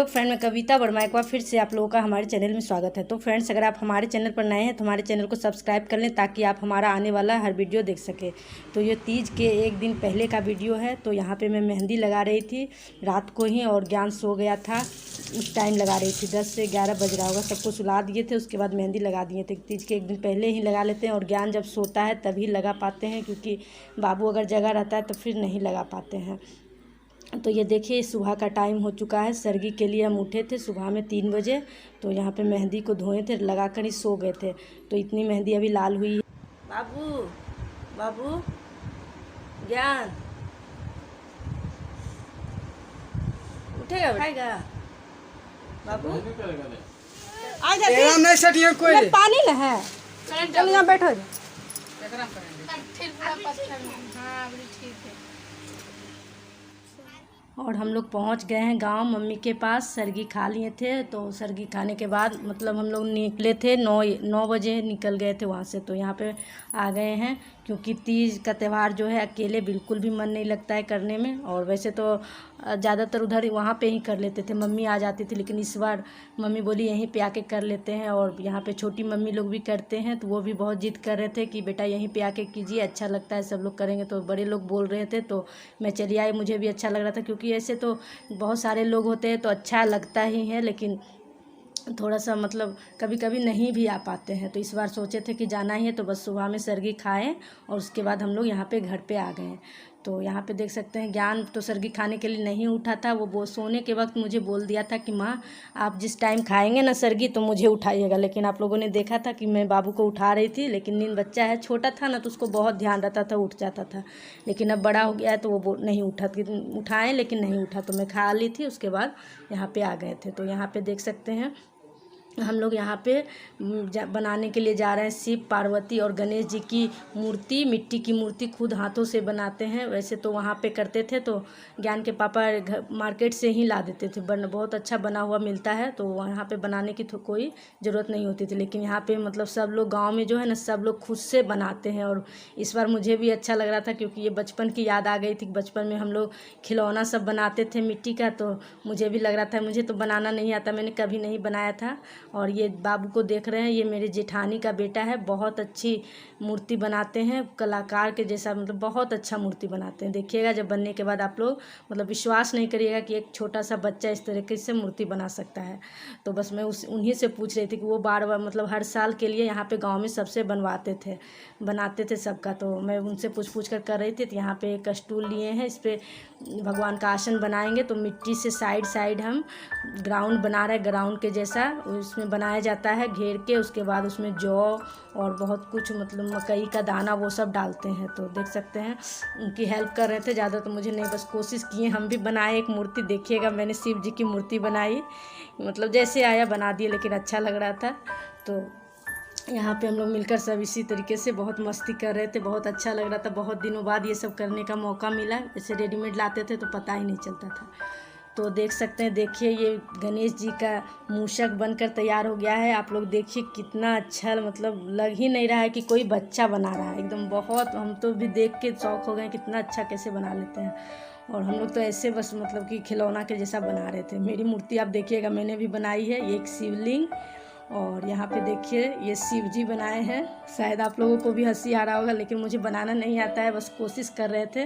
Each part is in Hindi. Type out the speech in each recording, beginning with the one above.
हेलो फ्रेंड, मैं कविता वर्मा एक बार फिर से आप लोगों का हमारे चैनल में स्वागत है। तो फ्रेंड्स, अगर आप हमारे चैनल पर नए हैं तो हमारे चैनल को सब्सक्राइब कर लें ताकि आप हमारा आने वाला हर वीडियो देख सकें। तो ये तीज के एक दिन पहले का वीडियो है। तो यहाँ पे मैं मेहंदी लगा रही थी रात को ही, और ज्ञान सो गया था। उस टाइम लगा रही थी, 10 से 11 बज रहा होगा। सबको सुला दिए थे, उसके बाद मेहंदी लगा दिए थे। तीज के एक दिन पहले ही लगा लेते हैं, और ज्ञान जब सोता है तभी लगा पाते हैं, क्योंकि बाबू अगर जगा रहता है तो फिर नहीं लगा पाते हैं। तो ये देखिए, सुबह का टाइम हो चुका है। सरगी के लिए हम उठे थे सुबह में 3 बजे। तो यहाँ पे मेहंदी को धोए थे, लगा कर ही सो गए थे। तो इतनी मेहंदी अभी लाल हुई है। बाबू बाबू ज्ञान उठेगा उठाएगा बाबू। कोई पानी न है, चलो यहाँ बैठो। और हम लोग पहुंच गए हैं गांव मम्मी के पास। सरगी खा लिए थे। तो सरगी खाने के बाद मतलब हम लोग निकले थे 9 बजे निकल गए थे वहां से। तो यहाँ पे आ गए हैं, क्योंकि तीज का त्यौहार जो है अकेले बिल्कुल भी मन नहीं लगता है करने में। और वैसे तो ज़्यादातर उधर वहाँ पे ही कर लेते थे, मम्मी आ जाती थी। लेकिन इस बार मम्मी बोली यहीं पे आके कर लेते हैं। और यहाँ पे छोटी मम्मी लोग भी करते हैं, तो वो भी बहुत जिद कर रहे थे कि बेटा यहीं पे आके कीजिए, अच्छा लगता है, सब लोग करेंगे। तो बड़े लोग बोल रहे थे तो मैं चली आई। मुझे भी अच्छा लग रहा था, क्योंकि ऐसे तो बहुत सारे लोग होते हैं तो अच्छा लगता ही है, लेकिन थोड़ा सा मतलब कभी कभी नहीं भी आ पाते हैं। तो इस बार सोचे थे कि जाना ही है, तो बस सुबह में सरगी खाएं और उसके बाद हम लोग यहाँ पे घर पे आ गए। तो यहाँ पे देख सकते हैं, ज्ञान तो सरगी खाने के लिए नहीं उठा था। वो सोने के वक्त मुझे बोल दिया था कि माँ आप जिस टाइम खाएंगे ना सरगी तो मुझे उठाइएगा। लेकिन आप लोगों ने देखा था कि मैं बाबू को उठा रही थी, लेकिन नींद बच्चा है, छोटा था ना, तो उसको बहुत ध्यान रहता था, उठ जाता था। लेकिन अब बड़ा हो गया है तो वो नहीं उठा, उठाएँ लेकिन नहीं उठा। तो मैं खा ली थी, उसके बाद यहाँ पे आ गए थे। तो यहाँ पे देख सकते हैं हम लोग यहाँ पे बनाने के लिए जा रहे हैं शिव पार्वती और गणेश जी की मूर्ति। मिट्टी की मूर्ति खुद हाथों से बनाते हैं। वैसे तो वहाँ पे करते थे तो ज्ञान के पापा मार्केट से ही ला देते थे, बहुत अच्छा बना हुआ मिलता है, तो वहाँ पे बनाने की तो कोई ज़रूरत नहीं होती थी। लेकिन यहाँ पे मतलब सब लोग गाँव में जो है ना, सब लोग खुद से बनाते हैं। और इस बार मुझे भी अच्छा लग रहा था, क्योंकि ये बचपन की याद आ गई थी। बचपन में हम लोग खिलौना सब बनाते थे मिट्टी का, तो मुझे भी लग रहा था। मुझे तो बनाना नहीं आता, मैंने कभी नहीं बनाया था। और ये बाबू को देख रहे हैं, ये मेरे जेठानी का बेटा है। बहुत अच्छी मूर्ति बनाते हैं, कलाकार के जैसा, मतलब बहुत अच्छा मूर्ति बनाते हैं। देखिएगा जब बनने के बाद आप लोग मतलब विश्वास नहीं करिएगा कि एक छोटा सा बच्चा इस तरीके से मूर्ति बना सकता है। तो बस मैं उन्हीं से पूछ रही थी कि वो बार बार मतलब हर साल के लिए यहाँ पे गाँव में सबसे बनाते थे सबका। तो मैं उनसे पूछ कर रही थी। तो यहाँ पे एक स्टूल लिए हैं, इस पर भगवान का आसन बनाएंगे। तो मिट्टी से साइड हम ग्राउंड बना रहे हैं, ग्राउंड के जैसा उसमें बनाया जाता है घेर के। उसके बाद उसमें जौ और बहुत कुछ मतलब मकई का दाना वो सब डालते हैं। तो देख सकते हैं उनकी हेल्प कर रहे थे, ज़्यादा तो मुझे नहीं, बस कोशिश किए। हम भी बनाए एक मूर्ति, देखिएगा मैंने शिव जी की मूर्ति बनाई, मतलब जैसे आया बना दिए, लेकिन अच्छा लग रहा था। तो यहाँ पे हम लोग मिलकर सब इसी तरीके से बहुत मस्ती कर रहे थे, बहुत अच्छा लग रहा था। बहुत दिनों बाद ये सब करने का मौका मिला। ऐसे रेडीमेड लाते थे तो पता ही नहीं चलता था। तो देख सकते हैं, देखिए ये गणेश जी का मूषक बनकर तैयार हो गया है। आप लोग देखिए कितना अच्छा, मतलब लग ही नहीं रहा है कि कोई बच्चा बना रहा है एकदम। बहुत हम तो भी देख के शौक हो गए, कितना अच्छा कैसे बना लेते हैं। और हम लोग तो ऐसे बस मतलब कि खिलौना के जैसा बना रहे थे। मेरी मूर्ति आप देखिएगा मैंने भी बनाई है, ये एक शिवलिंग। और यहाँ पे देखिए ये शिव जी बनाए हैं। शायद आप लोगों को भी हंसी आ रहा होगा, लेकिन मुझे बनाना नहीं आता है, बस कोशिश कर रहे थे।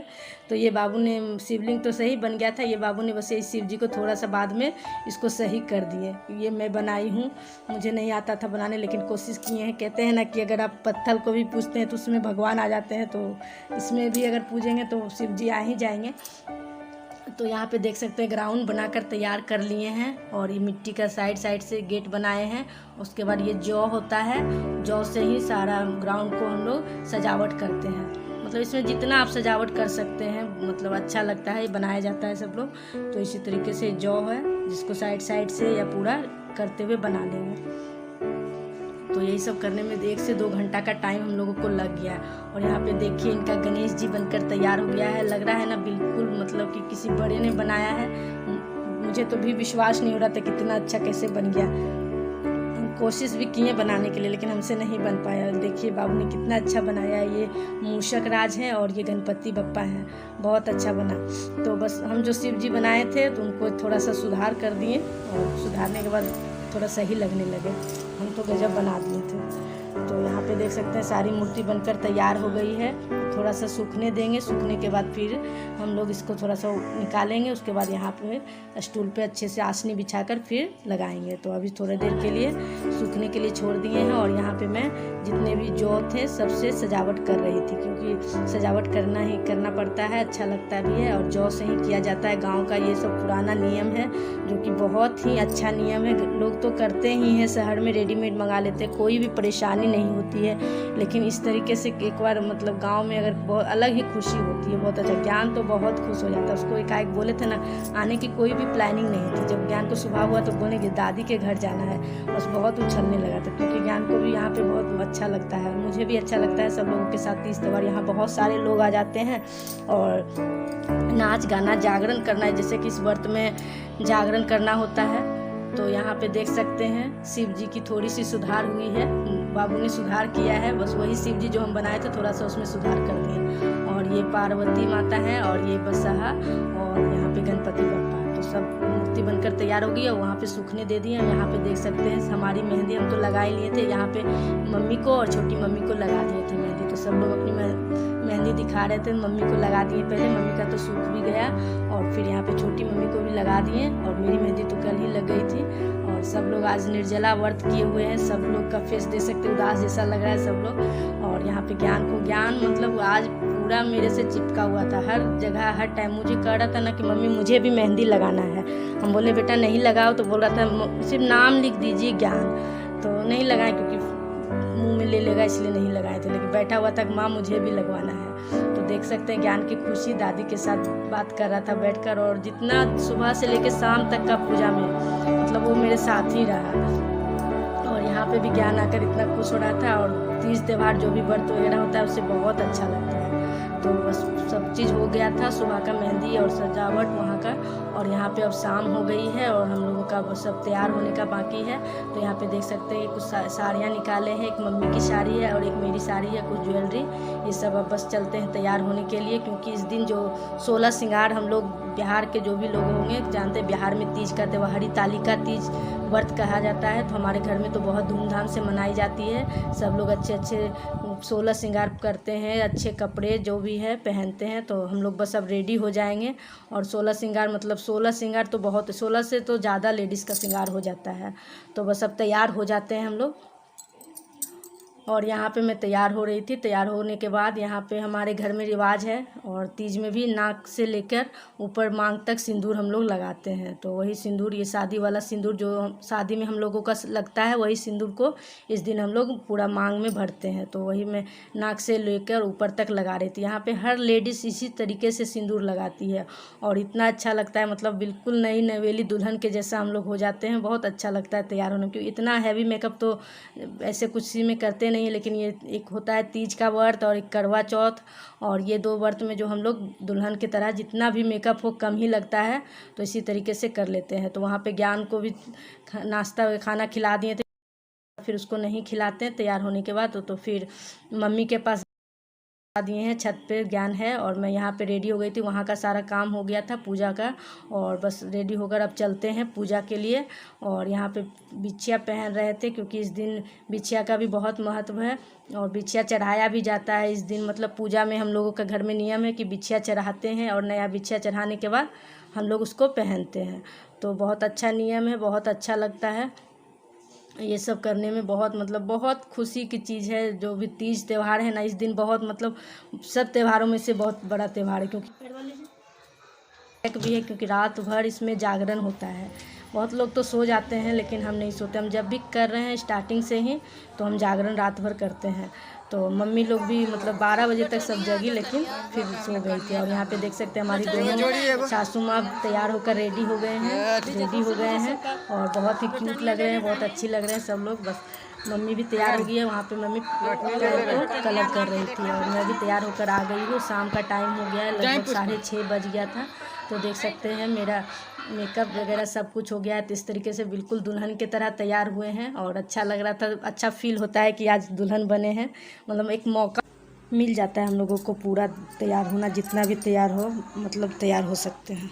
तो ये बाबू ने, शिवलिंग तो सही बन गया था, ये बाबू ने बस ये शिव जी को थोड़ा सा बाद में इसको सही कर दिए। ये मैं बनाई हूँ, मुझे नहीं आता था बनाने, लेकिन कोशिश किए हैं। कहते हैं ना कि अगर आप पत्थर को भी पूजते हैं तो उसमें भगवान आ जाते हैं, तो इसमें भी अगर पूजेंगे तो शिव जी आ ही जाएंगे। तो यहाँ पे देख सकते हैं ग्राउंड बनाकर तैयार कर लिए हैं। और ये मिट्टी का साइड से गेट बनाए हैं। उसके बाद ये जौ होता है, जौ से ही सारा ग्राउंड को हम लोग सजावट करते हैं। मतलब इसमें जितना आप सजावट कर सकते हैं, मतलब अच्छा लगता है, ये बनाया जाता है सब लोग। तो इसी तरीके से जौ है, जिसको साइड से या पूरा करते हुए बना लेंगे। तो यही सब करने में 1 से 2 घंटा का टाइम हम लोगों को लग गया। और यहाँ पे देखिए इनका गणेश जी बनकर तैयार हो गया है। लग रहा है ना बिल्कुल मतलब कि किसी बड़े ने बनाया है। मुझे तो भी विश्वास नहीं हो रहा था कितना अच्छा कैसे बन गया। कोशिश भी किए बनाने के लिए, लेकिन हमसे नहीं बन पाया। देखिए बाबू ने कितना अच्छा बनाया है। ये मूषक राज है और ये गणपति बप्पा हैं, बहुत अच्छा बना। तो बस हम जो शिव जी बनाए थे तो उनको थोड़ा सा सुधार कर दिए, और सुधारने के बाद थोड़ा सही लगने लगे। हम तो गजब बना दिए थे। तो यहाँ पे देख सकते हैं सारी मूर्ति बनकर तैयार हो गई है। थोड़ा सा सूखने देंगे, सूखने के बाद फिर हम लोग इसको थोड़ा सा निकालेंगे। उसके बाद यहाँ पे स्टूल पे अच्छे से आसनी बिछाकर फिर लगाएंगे। तो अभी थोड़ी देर के लिए सूखने के लिए छोड़ दिए हैं। और यहाँ पे मैं जितने भी जौ थे सबसे सजावट कर रही थी, क्योंकि सजावट करना पड़ता है, अच्छा लगता भी है, और जौ से ही किया जाता है। गाँव का ये सब पुराना नियम है जो कि बहुत ही अच्छा नियम है। लोग तो करते ही हैं, शहर में रेडीमेड मंगा लेते हैं, कोई भी परेशानी नहीं होती है। लेकिन इस तरीके से एक बार मतलब गांव में अगर बहुत अलग ही खुशी होती है, बहुत अच्छा। ज्ञान तो बहुत खुश हो जाता है। उसको एकाएक बोले थे ना, आने की कोई भी प्लानिंग नहीं थी। जब ज्ञान को सुबह हुआ तो बोले कि दादी के घर जाना है, बस बहुत उछलने लगा था, क्योंकि ज्ञान को भी यहाँ पे बहुत अच्छा लगता है, मुझे भी अच्छा लगता है। सब लोगों के साथ तीज त्योहार यहाँ बहुत सारे लोग आ जाते हैं, और नाच गाना जागरण करना है। जैसे कि इस व्रत में जागरण करना होता है। तो यहाँ पे देख सकते हैं शिव जी की थोड़ी सी सुधार हुई है, बाबू ने सुधार किया है। बस वही शिव जी जो हम बनाए थे थोड़ा सा उसमें सुधार कर दिए। और ये पार्वती माता है, और ये बसहा, और यहाँ पे गणपति बप्पा। तो सब मूर्ति बनकर तैयार हो गई और वहाँ पे सूखने दे दिए। यहाँ पे देख सकते हैं हमारी मेहंदी हम तो लगा ही लिए थे। यहाँ पे मम्मी को और छोटी मम्मी को लगा दिए थे मेहंदी। तो सब लोग अपनी मेहंदी दिखा रहे थे। मम्मी को लगा दिए पहले, मम्मी का तो सूख भी गया, और फिर यहाँ पे छोटी मम्मी को भी लगा दिए। और मेरी मेहंदी तो कल ही लग गई थी। और सब लोग आज निर्जला व्रत किए हुए हैं। सब लोग का फेस देख सकते उदास जैसा लग रहा है सब लोग। और यहाँ पे ज्ञान मतलब आज पूरा मेरे से चिपका हुआ था, हर जगह हर टाइम मुझे कह रहा था ना कि मम्मी मुझे भी मेहंदी लगाना है। हम बोले बेटा नहीं लगाओ, तो बोल रहा था सिर्फ नाम लिख दीजिए ज्ञान। तो नहीं लगाए, क्योंकि मुंह में ले लेगा इसलिए नहीं लगाए थे। लेकिन बैठा हुआ था माँ मुझे भी लगवाना है। तो देख सकते हैं ज्ञान की खुशी, दादी के साथ बात कर रहा था बैठकर। और जितना सुबह से लेकर शाम तक का पूजा में मतलब वो मेरे साथ ही रहा। और यहाँ पे भी ज्ञान आकर इतना खुश हो रहा था। और तीज त्यौहार जो भी व्रत वगैरह होता है उससे बहुत अच्छा लगता है। तो बस सब चीज़ हो गया था, सुबह का मेहंदी और सजावट वहाँ का। और यहाँ पे अब शाम हो गई है और हम लोगों का सब तैयार होने का बाकी है। तो यहाँ पे देख सकते हैं कुछ साड़ियाँ निकाले हैं, एक मम्मी की साड़ी है और एक मेरी साड़ी है, कुछ ज्वेलरी, ये सब अब बस चलते हैं तैयार होने के लिए। क्योंकि इस दिन जो 16 श्रृंगार हम लोग बिहार के जो भी लोग होंगे जानते हैं, बिहार में तीज का त्यौहार हरितालिका तीज व्रत कहा जाता है। तो हमारे घर में तो बहुत धूमधाम से मनाई जाती है। सब लोग अच्छे 16 श्रृंगार करते हैं, अच्छे कपड़े जो भी है पहनते हैं। तो हम लोग बस अब रेडी हो जाएंगे। और 16 श्रृंगार मतलब 16 श्रृंगार तो बहुत, 16 से तो ज़्यादा लेडीज़ का श्रृंगार हो जाता है। तो बस अब तैयार हो जाते हैं हम लोग। और यहाँ पे मैं तैयार हो रही थी। तैयार होने के बाद यहाँ पे हमारे घर में रिवाज है, और तीज में भी नाक से लेकर ऊपर मांग तक सिंदूर हम लोग लगाते हैं। तो वही सिंदूर, ये शादी वाला सिंदूर जो शादी में हम लोगों का लगता है, वही सिंदूर को इस दिन हम लोग पूरा मांग में भरते हैं। तो वही मैं नाक से लेकर ऊपर तक लगा रही थी। यहाँ पे हर लेडीज़ इसी तरीके से सिंदूर लगाती है, और इतना अच्छा लगता है, मतलब बिल्कुल नई नवेली दुल्हन के जैसा हम लोग हो जाते हैं। बहुत अच्छा लगता है तैयार होने, क्योंकि इतना हैवी मेकअप तो ऐसे कुछ सी में करते नहीं। लेकिन ये एक होता है तीज का व्रत और एक करवा चौथ, और ये 2 व्रत में जो हम लोग दुल्हन की तरह जितना भी मेकअप हो कम ही लगता है, तो इसी तरीके से कर लेते हैं। तो वहाँ पे ज्ञान को भी नाश्ता खाना खिला दिए थे, फिर उसको नहीं खिलाते हैं तैयार होने के बाद। तो फिर मम्मी के पास दिए हैं, छत पे ज्ञान है और मैं यहाँ पे रेडी हो गई थी। वहाँ का सारा काम हो गया था पूजा का, और बस रेडी होकर अब चलते हैं पूजा के लिए। और यहाँ पे बिछिया पहन रहे थे, क्योंकि इस दिन बिछिया का भी बहुत महत्व है, और बिछिया चढ़ाया भी जाता है इस दिन। मतलब पूजा में हम लोगों का घर में नियम है कि बिछिया चढ़ाते हैं, और नया बिछिया चढ़ाने के बाद हम लोग उसको पहनते हैं। तो बहुत अच्छा नियम है, बहुत अच्छा लगता है ये सब करने में। बहुत खुशी की चीज़ है। जो भी तीज त्यौहार है ना, इस दिन बहुत मतलब सब त्योहारों में से बहुत बड़ा त्यौहार है, क्योंकि एक भी है, क्योंकि रात भर इसमें जागरण होता है। बहुत लोग तो सो जाते हैं, लेकिन हम नहीं सोते। हम जब भी कर रहे हैं स्टार्टिंग से ही, तो हम जागरण रात भर करते हैं। तो मम्मी लोग भी मतलब 12 बजे तक सब जगी, लेकिन फिर सो गई थी। और यहाँ पे देख सकते हैं हमारी दोनों सासू माँ तैयार होकर रेडी हो गए हैं, और बहुत ही क्यूट लग रहे हैं, बहुत अच्छी लग रहे हैं सब लोग। बस मम्मी भी तैयार हो गई है, वहाँ पे मम्मी पैर को कलर कर रही थी, और मैं भी तैयार होकर आ गई हूँ। शाम का टाइम हो गया है, लगभग 6:30 बज गया था। तो देख सकते हैं मेरा मेकअप वगैरह सब कुछ हो गया है। तो इस तरीके से बिल्कुल दुल्हन की तरह तैयार हुए हैं और अच्छा लग रहा था, अच्छा फील होता है कि आज दुल्हन बने हैं। मतलब एक मौका मिल जाता है हम लोगों को पूरा तैयार होना, जितना भी तैयार हो मतलब तैयार हो सकते हैं।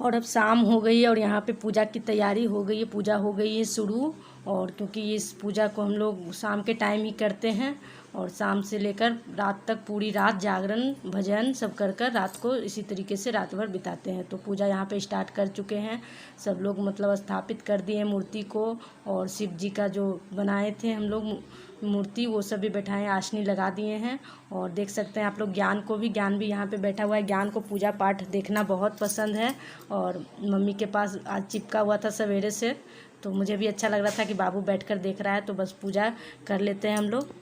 और अब शाम हो गई है और यहाँ पे पूजा की तैयारी हो गई है, पूजा हो गई है शुरू। और क्योंकि इस पूजा को हम लोग शाम के टाइम ही करते हैं और शाम से लेकर रात तक पूरी रात जागरण भजन सब कर कर रात को इसी तरीके से रात भर बिताते हैं। तो पूजा यहाँ पे स्टार्ट कर चुके हैं सब लोग, मतलब स्थापित कर दिए मूर्ति को। और शिव जी का जो बनाए थे हम लोग मूर्ति वो सब भी बैठाए, आसनी लगा दिए हैं। और देख सकते हैं आप लोग ज्ञान भी यहाँ पे बैठा हुआ है। ज्ञान को पूजा पाठ देखना बहुत पसंद है और मम्मी के पास आज चिपका हुआ था सवेरे से, तो मुझे भी अच्छा लग रहा था कि बाबू बैठकर देख रहा है, तो बस पूजा कर लेते हैं हम लोग।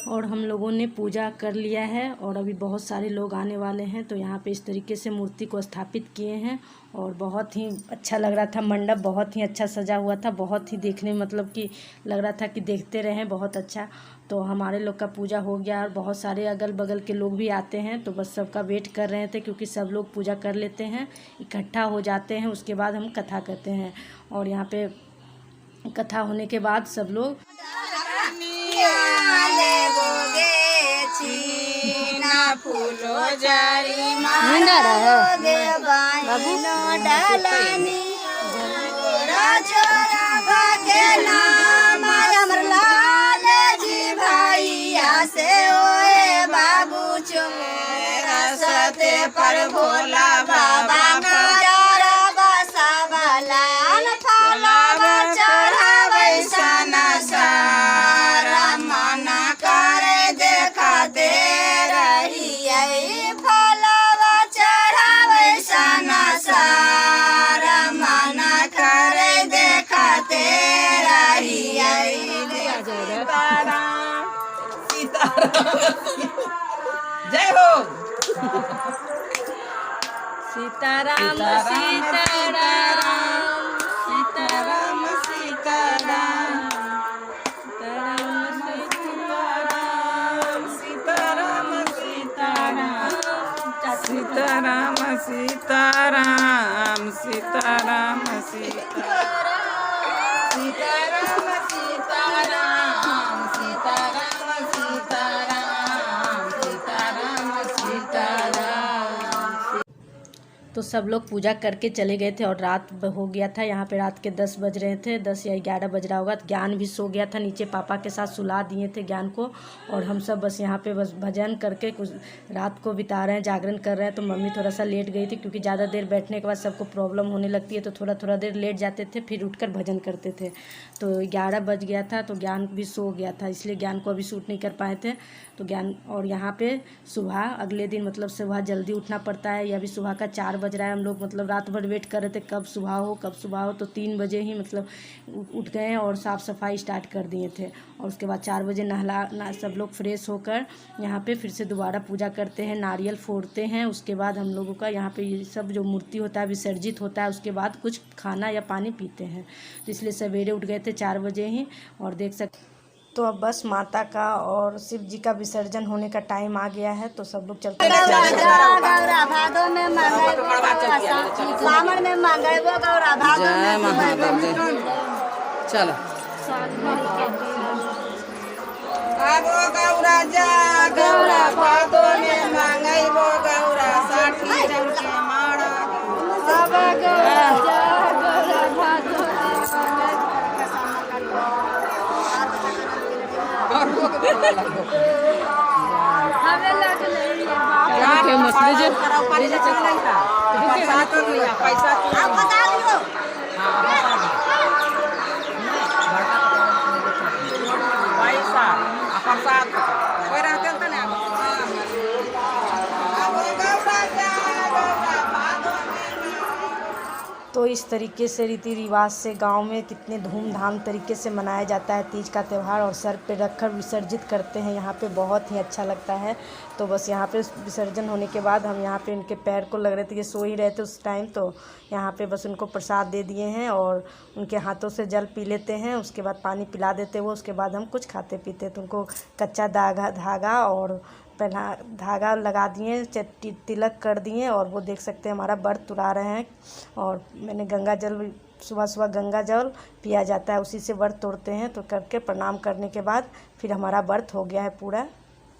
और हम लोगों ने पूजा कर लिया है और अभी बहुत सारे लोग आने वाले हैं। तो यहाँ पे इस तरीके से मूर्ति को स्थापित किए हैं और बहुत ही अच्छा लग रहा था। मंडप बहुत ही अच्छा सजा हुआ था, बहुत ही देखने मतलब कि लग रहा था कि देखते रहें, बहुत अच्छा। तो हमारे लोग का पूजा हो गया और बहुत सारे अगल बगल के लोग भी आते हैं, तो बस सबका वेट कर रहे थे क्योंकि सब लोग पूजा कर लेते हैं, इकट्ठा हो जाते हैं, उसके बाद हम कथा करते हैं। और यहाँ पे कथा होने के बाद सब लोग फूलो जारी बाबू चुमे पर भोला बाबा जय हो सीताराम सीताराम सीताराम सीताराम सीताराम सीताराम सीताराम सीताराम सीताराम तो सब लोग पूजा करके चले गए थे और रात हो गया था। यहाँ पे रात के 10 बज रहे थे, 10 या 11 बज रहा होगा। ज्ञान भी सो गया था नीचे, पापा के साथ सुला दिए थे ज्ञान को। और हम सब बस यहाँ पे बस भजन करके कुछ रात को बिता रहे हैं, जागरण कर रहे हैं। तो मम्मी थोड़ा सा लेट गई थी क्योंकि ज़्यादा देर बैठने के बाद सबको प्रॉब्लम होने लगती है, तो थोड़ा थोड़ा देर लेट जाते थे, फिर उठकर भजन करते थे। तो 11 बज गया था, तो ज्ञान भी सो गया था, इसलिए ज्ञान को अभी शूट नहीं कर पाए थे। तो ज्ञान और यहाँ पे सुबह अगले दिन मतलब सुबह जल्दी उठना पड़ता है। या अभी सुबह का 4 बज रहा है, हम लोग मतलब रात भर वेट कर रहे थे कब सुबह हो कब सुबह हो। तो 3 बजे ही मतलब उठ गए और साफ़ सफाई स्टार्ट कर दिए थे। और उसके बाद 4 बजे सब लोग फ्रेश होकर यहाँ पे फिर से दोबारा पूजा करते हैं, नारियल फोड़ते हैं। उसके बाद हम लोगों का यहाँ पे ये सब जो मूर्ति होता है विसर्जित होता है। उसके बाद कुछ खाना या पानी पीते हैं। तो इसलिए सवेरे उठ गए थे 4 बजे ही। और देख सकते तो अब बस माता का और शिव जी का विसर्जन होने का टाइम आ गया है। तो सब लोग चलते हैं। भादो में सावन में मंगेबो गौरा भादो में चलो आगो गौरा जा गौरा भादो में मांगैबो गौरा 60 रंग के माड़ा अब गौरा जा गौरा भादो हमें लग नहीं है मछली जे चले था पैसा आप बता दियो पैसा अपन साथ कोई रहते त ना तो इस तरीके से रीति रिवाज से गांव में कितने धूमधाम तरीके से मनाया जाता है तीज का त्यौहार। और सर पे रखकर विसर्जित करते हैं यहाँ पे, बहुत ही अच्छा लगता है। तो बस यहाँ पे विसर्जन होने के बाद हम यहाँ पे उनके पैर को लग रहे थे, ये सो ही रहे थे उस टाइम। तो यहाँ पे बस उनको प्रसाद दे दिए हैं और उनके हाथों से जल पी लेते हैं। उसके बाद पानी पिला देते वो, उसके बाद हम कुछ खाते पीते। तो उनको कच्चा धागा और पहना धागा लगा दिए, तिलक कर दिए। और वो देख सकते हैं हमारा व्रत तुरा रहे हैं। और मैंने गंगा जल सुबह सुबह गंगा जल पिया जाता है, उसी से व्रत तोड़ते हैं। तो करके प्रणाम करने के बाद फिर हमारा व्रत हो गया है पूरा।